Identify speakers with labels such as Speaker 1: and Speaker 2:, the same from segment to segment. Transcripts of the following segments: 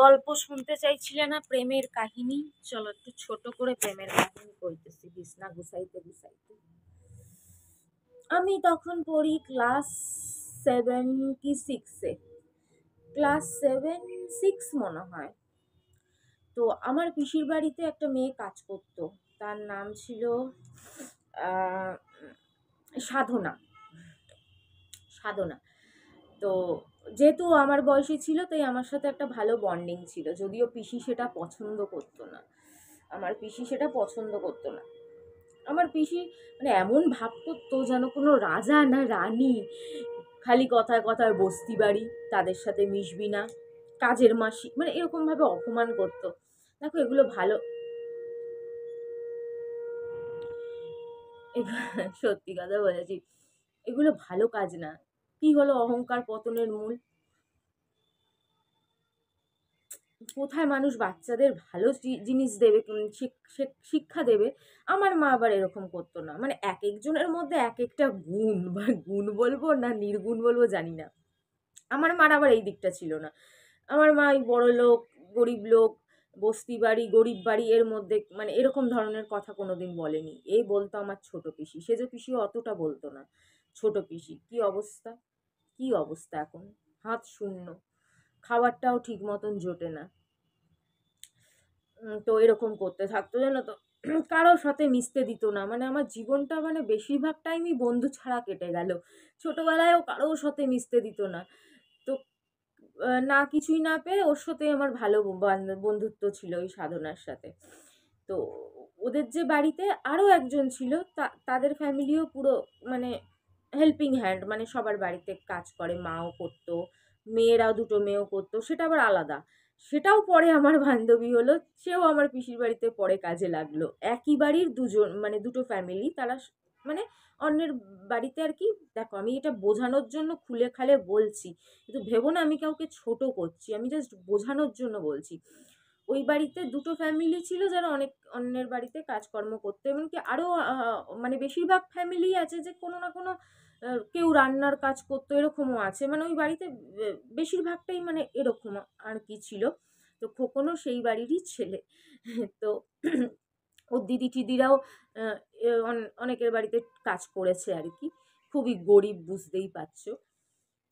Speaker 1: গল্প শুনতে চাইছিলে না প্রেমের কাহিনী? চলো একটু ছোট করে প্রেমের কাহিনী কইতেছি বিছনা গুছাইতে গুছাইতে। আমি তখন পড়ি ক্লাস 7 কি 6-এ, ক্লাস 7-6 মনে হয়। তো আমার পিসির বাড়িতে একটা মেয়ে কাজ করতো, তার নাম ছিল আহ, সাধনা। সাধনা তো যেহেতু আমার বয়সী ছিল তাই আমার সাথে একটা ভালো বন্ডিং ছিল, যদিও পিসি সেটা পছন্দ করতো না। আমার পিসি সেটা পছন্দ করতো না। আমার পিসি মানে এমন ভাব করতো যেন কোনো রাজা না রানী, খালি কথায় কথায় বস্তি বাড়ি, তাদের সাথে মিশবি না, কাজের মাসি, মানে এরকম ভাবে অপমান করতো। দেখো এগুলো ভালো, সত্যি কথা বলেছি, এগুলো ভালো কাজ না। কি হলো, অহংকার পতনের মূল। কোথায় মানুষ বাচ্চাদের ভালো জিনিস দেবে, শিক্ষা দেবে। আমার মা আবার এরকম করতো না। মানে এক একজনের মধ্যে এক একটা গুণ, বা গুণ বলবো না নির্গুণ বলবো জানি না, আমার মার আবার এই দিকটা ছিল না। আমার মা ওই বড় লোক গরিব লোক, বস্তি বাড়ি গরিব বাড়ি এর মধ্যে মানে এরকম ধরনের কথা কোনোদিন বলেনি। এই বলতো আমার ছোট পিসি, সেজ পিসিও অতটা বলতো না। ছোট পিসি কি অবস্থা, কি অবস্থা এখন, হাত শূন্য, খাবারটাও ঠিক মতন জোটে না। তো এরকম করতে থাকতো জানো তো, কারোর সাথে মিশতে দিত না। মানে আমার জীবনটা মানে বেশিরভাগ টাইমই বন্ধু ছাড়া কেটে গেল। ছোটবেলায়ও কারোর সাথে মিশতে দিত না। তো না কিছুই না পেয়ে ওর সাথে আমার ভালো বন্ধুত্ব ছিল ওই সাধনার সাথে। তো ওদের যে বাড়িতে আরও একজন ছিল, তাদের ফ্যামিলিও পুরো মানে হেল্পিং হ্যান্ড, মানে সবার বাড়িতে কাজ করে, মাও করতো, মেয়েরাও দুটো মেয়েও করতো, সেটা আবার আলাদা। সেটাও পরে আমার বান্ধবী হলো, সেও আমার পিসির বাড়িতে পরে কাজে লাগলো। একই বাড়ির দুজন, মানে দুটো ফ্যামিলি, তারা মানে অন্যের বাড়িতে আর কি। দেখো আমি এটা বোঝানোর জন্য খুলে খালে বলছি, কিন্তু ভেবো না আমি কাউকে ছোট করছি, আমি জাস্ট বোঝানোর জন্য বলছি। ওই বাড়িতে দুটো ফ্যামিলি ছিল যারা অনেক অন্যের বাড়িতে কাজকর্ম করতো, এমনকি আরও মানে বেশিরভাগ ফ্যামিলি আছে যে কোনো না কোনো কেউ রান্নার কাজ করতো, এরকমও আছে। মানে ওই বাড়িতে বেশিরভাগটাই মানে এরকম আর কি ছিল। তো খোকনও সেই বাড়িরই ছেলে। তো ওর দিদি টিদিরাও অনেকের বাড়িতে কাজ করেছে আর কি, খুবই গরিব বুঝতেই পারছো।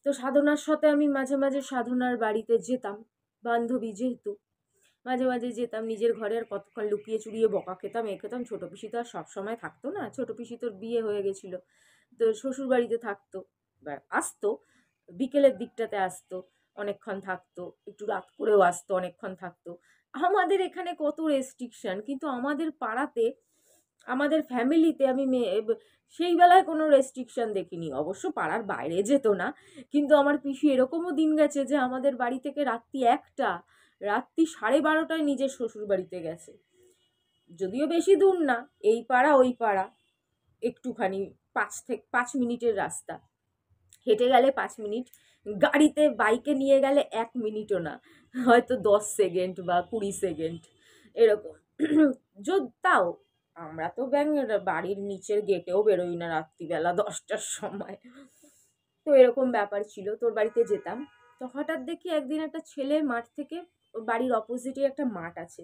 Speaker 1: তো সাধনার সাথে আমি মাঝে মাঝে সাধনার বাড়িতে যেতাম, বান্ধবী যেহেতু, মাঝে মাঝে যেতাম। নিজের ঘরে আর কতক্ষণ লুকিয়ে চুরিয়ে বকা খেতাম, এ খেতাম। ছোটো পিসি তো আর সবসময় থাকতো না, ছোটো পিসি তোর বিয়ে হয়ে গেছিলো, তো শ্বশুর বাড়িতে থাকতো। এবার আসতো বিকেলের দিকটাতে, আসতো অনেকক্ষণ থাকতো, একটু রাত করেও আসতো, অনেকক্ষণ থাকতো। আমাদের এখানে কত রেস্ট্রিকশন, কিন্তু আমাদের পাড়াতে, আমাদের ফ্যামিলিতে আমি সেই বেলায় কোনো রেস্ট্রিকশন দেখিনি। অবশ্য পাড়ার বাইরে যেত না, কিন্তু আমার পিসি এরকমও দিন গেছে যে আমাদের বাড়ি থেকে রাত্রি 1টা, রাত্রি 12:30টায় নিজের শ্বশুর বাড়িতে গেছে। যদিও বেশি দূর না, এই পাড়া ওই পাড়া, একটুখানি 5 মিনিটের রাস্তা। হেঁটে গেলে 5 মিনিট, গাড়িতে বাইকে নিয়ে গেলে 1 মিনিটও না, হয়তো 10 সেকেন্ড বা 20 সেকেন্ড এরকম। তাও আমরা তো বাড়ির নিচের গেটেও বেরোই না রাত্রিবেলা 10টার সময়। তো এরকম ব্যাপার ছিল। তোর বাড়িতে যেতাম, তো হঠাৎ দেখি একদিন একটা ছেলে মাঠ থেকে, বাড়ির অপোজিটে একটা মাঠ আছে,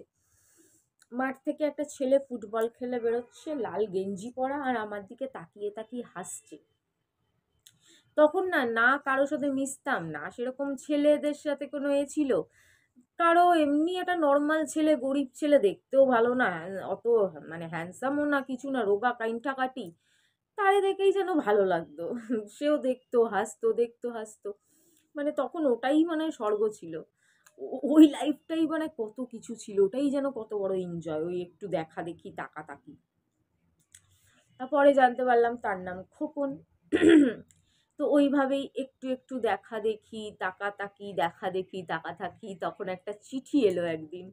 Speaker 1: মাঠ থেকে একটা ছেলে ফুটবল খেলে বেরোচ্ছে, লাল গেঞ্জি পরা, আর আমার দিকে তাকিয়ে তাকিয়ে হাসছে। তখন না না কারোর সাথে মিশতাম না, সেরকম ছেলেদের সাথে কোনো ছিল কারো, এমনি একটা নর্মাল ছেলে, গরিব ছেলে, দেখতেও ভালো না, অত মানে হ্যান্ডসামও না, কিছু না, রোগা কাইন্টা কাটি, তারে দেখেই যেন ভালো লাগতো। সেও দেখতো হাসতো, দেখতো হাসতো, মানে তখন ওটাই মানে স্বর্গ ছিল। ওই লাইফটাই মানে কত কিছু ছিল, ওটাই যেন কত বড় এনজয়, ওই একটু দেখা দেখি তাকাতাকি। তারপরে জানতে পারলাম তার নাম খোকন। তো ওইভাবেই একটু একটু দেখা দেখি তাকাতাকি, দেখা দেখি তাকাতাকি, তখন একটা চিঠি এলো একদিন,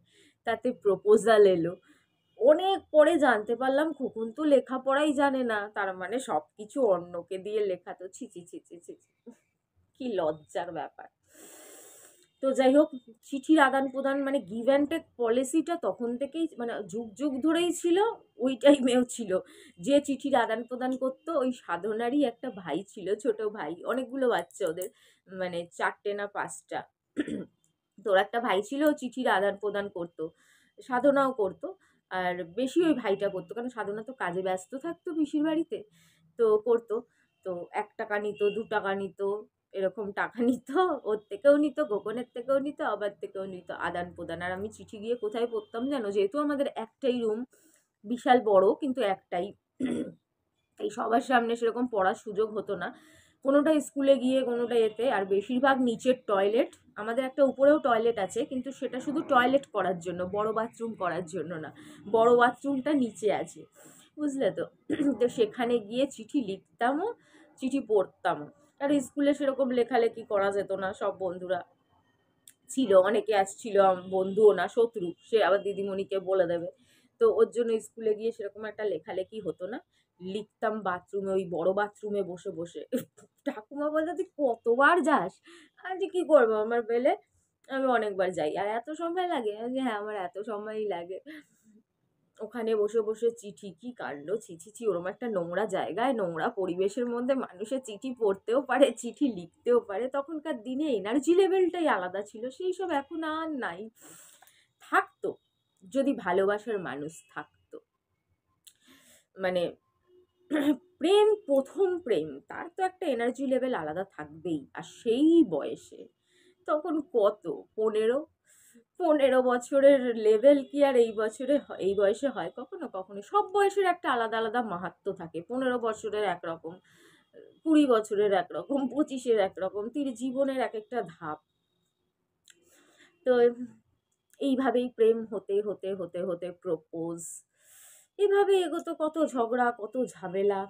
Speaker 1: তাতে প্রপোজাল এলো। অনেক পরে জানতে পারলাম খোকন তো লেখাপড়াই জানে না, তার মানে সবকিছু অন্যকে দিয়ে লেখা, তো ছি ছি ছি ছি ছি ছি, কি লজ্জার ব্যাপার। তো যাই হোক, চিঠির আদান প্রদান মানে গিভ অ্যান্ড টেক পলিসিটা তখন থেকেই মানে যুগ যুগ ধরেই ছিল, ওই টাইমেও ছিল। যে চিঠির আদান প্রদান করতো ওই সাধনারই একটা ভাই ছিল, ছোট ভাই, অনেকগুলো বাচ্চা ওদের, মানে 4টে না 5টা। তো ওর একটা ভাই ছিল, ও চিঠির আদান প্রদান করতো, সাধনাও করতো। আর বেশি ওই ভাইটা করতো, কারণ সাধনা তো কাজে ব্যস্ত থাকতো পিসির বাড়িতে, তো করতো। তো 1 টাকা নিত, 2 টাকা নিত, এরকম টাকা নিত। ওর থেকেও নিত, গোপনের থেকেও নিত, আবার থেকেও নিত, আদান প্রদান। আর আমি চিঠি গিয়ে কোথায় পড়তাম জানো? যেহেতু আমাদের একটাই রুম, বিশাল বড় কিন্তু একটাই, এই সবার সামনে সেরকম পড়ার সুযোগ হতো না, কোনোটা স্কুলে গিয়ে কোনোটা এতে। আর বেশিরভাগ নিচের টয়লেট, আমাদের একটা উপরেও টয়লেট আছে, কিন্তু সেটা শুধু টয়লেট করার জন্য, বড় বাথরুম করার জন্য না, বড় বাথরুমটা নিচে আছে, বুঝলে তো? তো সেখানে গিয়ে চিঠি লিখতামও, চিঠি পড়তামও। আর স্কুলে সেরকম লেখালেখি করা যেত না, সব বন্ধুরা ছিল, অনেকে আসছিল, বন্ধুও না, শত্রু, সে আবার দিদিমণিকে বলে দেবে। তো ওর জন্য স্কুলে গিয়ে সেরকম একটা লেখালেখি হতো না, লিখতাম বাথরুমে, ওই বড় বাথরুমে বসে বসে। ঠাকুমা বলতো, তুই কতবার যাস? আজ কি করবো আমার বেলে, আমি অনেকবার যাই। আর এত সময় লাগে? আমি হ্যাঁ, আমার এত সময়ই লাগে। ওখানে বসে বসে চিঠি, কি কাণ্ড, ছি ছি ছি, ওরম একটা নোংরা জায়গায়, নোংরা পরিবেশের মধ্যে মানুষের চিঠি পড়তেও পারে, চিঠি লিখতেও পারে। তখনকার দিনে এনার্জি লেভেলটাই আলাদা ছিল, সেই সব এখন আর নাই। থাকতো, যদি ভালোবাসার মানুষ থাকতো, মানে প্রেম, প্রথম প্রেম, তার তো একটা এনার্জি লেভেল আলাদা থাকবেই। আর সেই বয়সে, তখন কত, 15 বছরের লেভেল কি আর এই বয়সে হয় কখনো? কখনো সব বয়সের একটা আলাদা আলাদা মাহাত্ম্য থাকে। 15 বছরের একরকম, 20 বছরের একরকম, 25-এর একরকম, জীবনের এক একটা ধাপ। তো এইভাবেই প্রেম হতে হতে হতে হতে প্রপোজ, এভাবে এগোতো, কত ঝগড়া, কত ঝামেলা।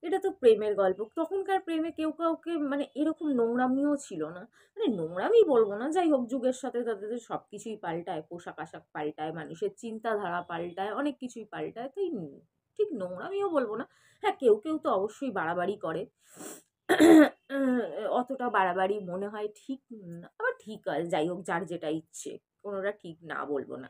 Speaker 1: এটা তো প্রেমের গল্প। তখনকার প্রেমে কেউ কাউকে মানে এরকম নোংরামিও ছিল না। মানে নোংরামি বলবো না, যাই হোক, যুগের সাথে তাদের সব কিছুই পাল্টায়, পোশাক আশাক পাল্টায়, মানুষের চিন্তাধারা পাল্টায়, অনেক কিছুই পাল্টায়, তাই ঠিক নোংরামিও বলবো না। হ্যাঁ, কেউ কেউ তো অবশ্যই বাড়াবাড়ি করে, অতটা বাড়াবাড়ি মনে হয় ঠিক না, আবার ঠিক আছে, যাই হোক, যার যেটা ইচ্ছে, কোনোটা ঠিক না বলবো না।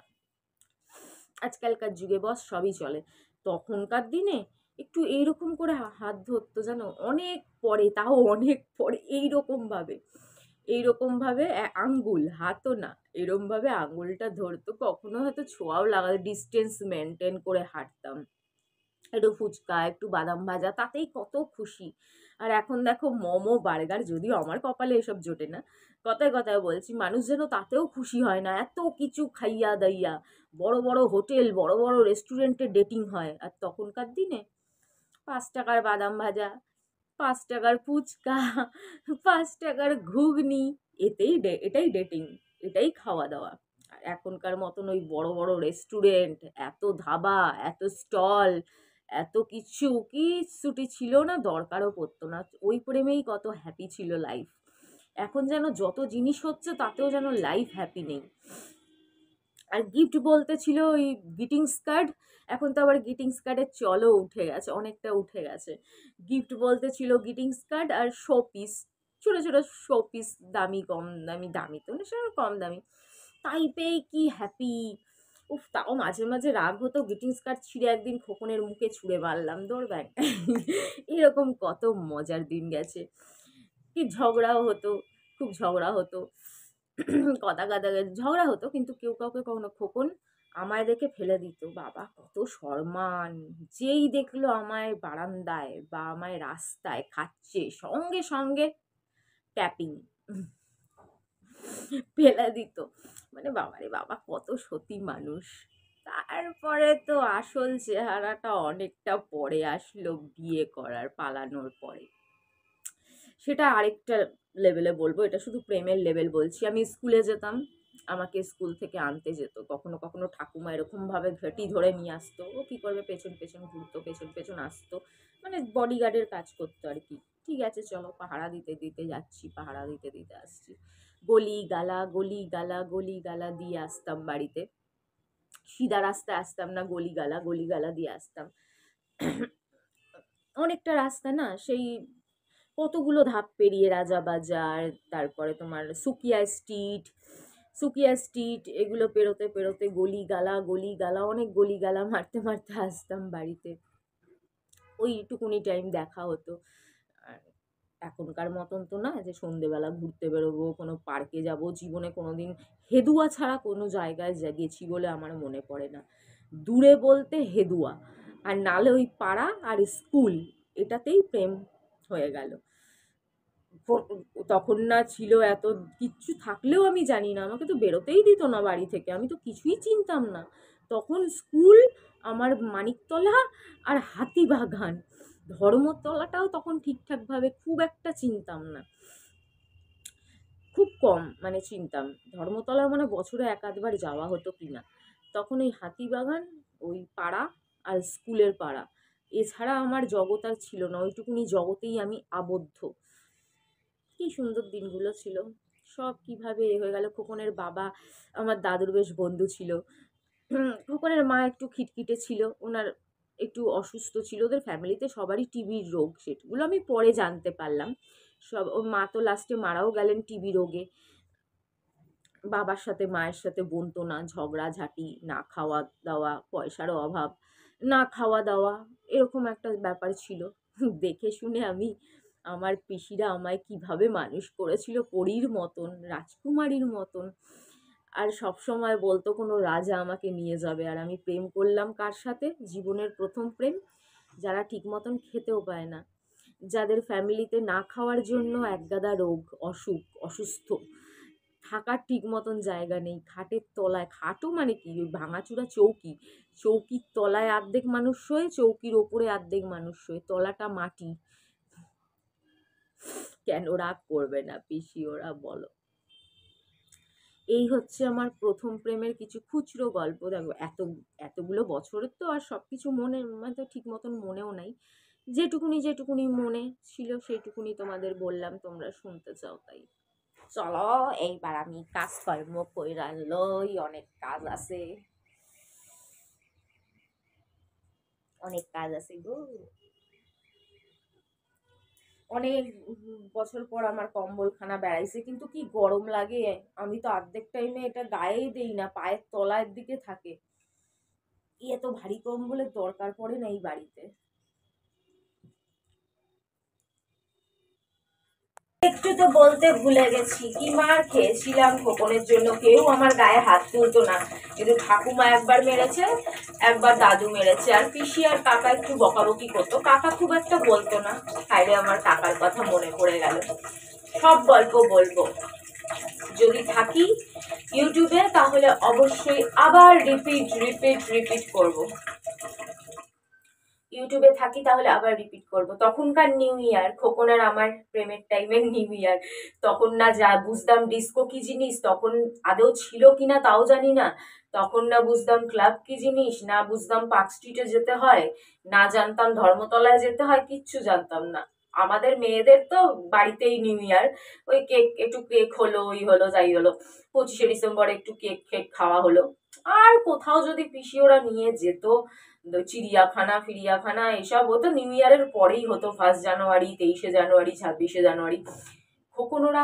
Speaker 1: আজকালকার যুগে বস সবই চলে। তখনকার দিনে একটু এইরকম করে হাত ধরতো জানো, অনেক পরে, তাও অনেক পরে, এইরকম ভাবে আঙ্গুল, হাতও না, এরম ভাবে আঙ্গুলটা ধরতো, কখনো হয়তো ছোঁয়াও লাগাতো, ডিস্টেন্স মেনটেন করে হাঁটতাম। একটু ফুচকা, একটু বাদাম ভাজা, তাতেই কত খুশি। আর এখন দেখো, মোমো, বার্গার, যদিও আমার কপালে এসব জোটে না, কথায় কথায় বলছি, মানুষ যেন তাতেও খুশি হয় না, এত কিছু খাইয়া দাইয়া, বড় বড় হোটেল, বড় বড় রেস্টুরেন্টে ডেটিং হয়। আর তখনকার দিনে 5 টাকার বাদাম ভাজা, 5 টাকার ফুচকা, 5 টাকার ঘুগনি, এটাই ডেটিং, এটাই খাওয়া দাওয়া। আর এখনকার মতন ওই বড় বড় রেস্টুরেন্ট, এত ধাবা, এত স্টল, এত কিচ্ছুটি ছিল না, দরকারও পড়তো না। ওই প্রেমেই কত হ্যাপি ছিল লাইফ। এখন যেন যত জিনিস হচ্ছে, তাতেও যেন লাইফ হ্যাপি নেই। আর গিফট বলতে ছিল ওই গ্রিটিংস কার্ড, এখন তো আবার গ্রিটিংস কার্ডের চলও উঠে গেছে, অনেকটা উঠে গেছে। গিফট বলতে ছিল গ্রিটিংস কার্ড আর শোপিস, ছোট ছোট শোপিস, দামি কম দামি, দামি তো না, সেরকম কম দামি, তাই পেয়ে কি হ্যাপি। উফ, তাও মাঝে মাঝে রাগ হতো, গ্রিটিংস কার্ড ছিঁড়ে একদিন খোকনের মুখে ছুঁড়ে মারলাম, দৌড়। এরকম কত মজার দিন গেছে। কি ঝগড়াও হতো, খুব ঝগড়া হতো, কথা কাদা ঝগড়া হতো, কিন্তু কেউ কাউকে কখনো, খোকন আমায় দেখে ফেলে দিত, বাবা কত সম্মান, যেই দেখলো আমায় বারান্দায় বা আমায় রাস্তায় খাচ্ছে, সঙ্গে সঙ্গে ট্যাপিং, ফেলে দিত। মানে বাবারে বাবা, কত সতী মানুষ। তারপরে তো আসল চেহারাটা অনেকটা পরে আসলো, বিয়ে করার পালানোর পরে। সেটা আরেকটা লেভেলে বলবো, এটা শুধু প্রেমের লেভেল বলছি। আমি স্কুলে যেতাম, আমাকে স্কুল থেকে আনতে যেত, কখনো কখনো ঠাকুমা এরকম ভাবে ঘেঁটি ধরে নিয়ে আসতো, ও কি করবে, পেছন পেছন ঘুরতো, পেছন পেছন আসতো, মানে বডিগার্ডের কাজ করতো আর কি। ঠিক আছে চলো, পাহারা দিতে দিতে যাচ্ছি, পাহারা দিতে দিতে আসছি, গলি গালা, গলি গালা, গলি গালা দিয়ে আসতাম বাড়িতে। সিধা রাস্তায় আসতাম না, গলি গালা দিয়ে আসতাম। অনেকটা রাস্তা না, সেই কতগুলো ধাপ পেরিয়ে রাজাবাজার, তারপরে তোমার সুকিয়া স্ট্রিট, এগুলো পেরোতে পেরোতে গলি গালা, অনেক গলি গালা মারতে মারতে আসতাম বাড়িতে। ওইটুকুনি টাইম দেখা হতো। আর এখন এখনকার মতন তো না যে সন্ধেবেলা ঘুরতে বেরোবো, কোনো পার্কে যাব। জীবনে কোনো দিন হেদুয়া ছাড়া কোনো জায়গায় গেছি বলে আমার মনে পড়ে না। দূরে বলতে হেদুয়া, আর নালে ওই পাড়া আর স্কুল, এটাতেই প্রেম হয়ে গেল। তখন না ছিল এত কিচ্ছু, থাকলেও আমি জানি না, আমাকে তো বেরোতেই দিত না বাড়ি থেকে, আমি তো কিছুই চিনতাম না তখন। স্কুল, আমার মানিকতলা আর হাতিবাগান, ধর্মতলাটাও তখন ঠিকঠাকভাবে খুব একটা চিনতাম না, খুব কম মানে চিনতাম। ধর্মতলা মানে বছরে এক আধবার যাওয়া হতো কিনা। তখন ওই হাতিবাগান, ওই পাড়া আর স্কুলের পাড়া, এছাড়া আমার জগৎ আর ছিল না। ওইটুকুনি জগতেই আমি আবদ্ধ। কি সুন্দর দিনগুলো ছিল, সব কিভাবে হয়ে গেল। খোকনের বাবা আমার দাদুর বেশ বন্ধু ছিল। খোকনের মা একটু খিটখিটে ছিল, ওনার একটু অসুস্থ ছিল, ওদের ফ্যামিলিতে সবারই টিবির রোগ, সেগুলো আমি পরে জানতে পারলাম। ওর মা তো লাস্টে মারাও গেলেন টিবি রোগে। বাবার সাথে মায়ের সাথে বনতো না, ঝগড়াঝাটি, না খাওয়া দাওয়া, পয়সারও অভাব, না খাওয়া দাওয়া, এরকম একটা ব্যাপার ছিল। দেখে শুনে আমি, আমার পিসিরা আমায় কিভাবে মানুষ করেছিল, পরীর মতন, রাজকুমারীর মতন। আর সব সময় বলতো কোনো রাজা আমাকে নিয়ে যাবে। আর আমি প্রেম করলাম কার সাথে? জীবনের প্রথম প্রেম, যারা ঠিক মতন খেতেও পায় না, যাদের ফ্যামিলিতে না খাওয়ার জন্য একগাদা রোগ, অসুস্থ, থাকার ঠিক মতন জায়গা নেই, খাটের তলায়, খাটও মানে কি, ওই ভাঙাচুরা চৌকি, চৌকির তলায় অর্ধেক মানুষ শোয়, চৌকির ওপরে অর্ধেক মানুষ শোয়, তলাটা মাটি। কেন রাগ করবে না পিসি ওরা, বলো? এই হচ্ছে আমার প্রথম প্রেমের কিছু খুচরো গল্প। দেখো এতগুলো বছরের তো আর সব কিছু মনে মানে ঠিক মতন মনেও নাই, যেটুকুনি মনে ছিল সেইটুকুনি তোমাদের বললাম, তোমরা শুনতে চাও তাই। চলো এইবার আমি কাজকর্ম কইরা লই, অনেক কাজ আছে, অনেক কাজ আছে গো। অনেক বছর পর আমার কম্বলখানা বেড়াইছে, কিন্তু কি গরম লাগে। আমি তো অর্ধেক টাইমে এটা গায়েই দেই না, পায়ের তলার দিকে থাকে। এত ভারী কম্বলের দরকার পড়ে না এই বাড়িতে। একটু তো বলতে ভুলে গেছি, কি মার খেয়েছিলাম খোকনের জন্য, কেউ আমার গায়ে হাত তুলতো না, কিন্তু ঠাকুমা একবার মেরেছে, একবার দাদু মেরেছে, আর পিসি আর কাকা একটু বকাবকি করতো, কাকা খুব একটা বলতো না। তাইলে আমার কাকার কথা মনে পড়ে গেল। সব গল্প বলবো যদি থাকি ইউটিউবে, তাহলে অবশ্যই আবার রিপিট করবো। ইউটিউবে থাকি তাহলে আবার রিপিট করব। তখনকার নিউ ইয়ার, খোকন আর আমার প্রেমের টাইমের নিউ ইয়ার, তখন না যা বুঝতাম ডিস্কো কি জিনিস, তখন আদৌ ছিল কিনা তাও জানি না, তখন না বুঝতাম ক্লাব কি জিনিস, না বুঝতাম পার্ক স্ট্রিটে যেতে হয়, না জানতাম ধর্মতলায় যেতে হয়, কিচ্ছু জানতাম না। আমাদের মেয়েদের তো বাড়িতেই নিউ ইয়ার, ওই কেক, একটু কেক হলো, ওই হলো যাই হলো, 25শে ডিসেম্বরে একটু কেক খাওয়া হলো। আর কোথাও যদি পিসি ওরা নিয়ে যেত, চিড়িয়াখানা ফিরিয়াখানা এসব হতো নিউ ইয়ারের পরেই হতো, 1 জানুয়ারি, 23শে জানুয়ারি, 26শে জানুয়ারি। খোকন ওরা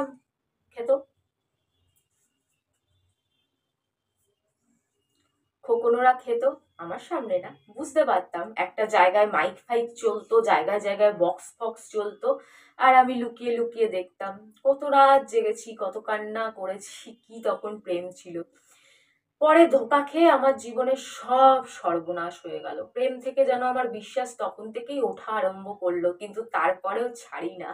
Speaker 1: খেত, খোকনোরা খেত আমার সামনে না, বুঝতে পারতাম একটা জায়গায় মাইক ফাইক চলতো, জায়গায় জায়গায় বক্স ফক্স চলতো, আর আমি লুকিয়ে লুকিয়ে দেখতাম। কত রাত জেগেছি, কত কান্না করেছি, কি তখন প্রেম ছিল। পরে ধোকা খেয়ে আমার জীবনের সব সর্বনাশ হয়ে গেল। প্রেম থেকে যেন আমার বিশ্বাস তখন থেকেই ওঠা আরম্ভ করলো, কিন্তু তারপরেও ছাড়ি না,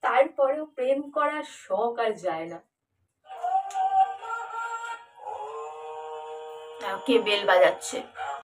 Speaker 1: তারপরেও প্রেম করার শখ আর যায় না। কে বেল বাজাচ্ছে?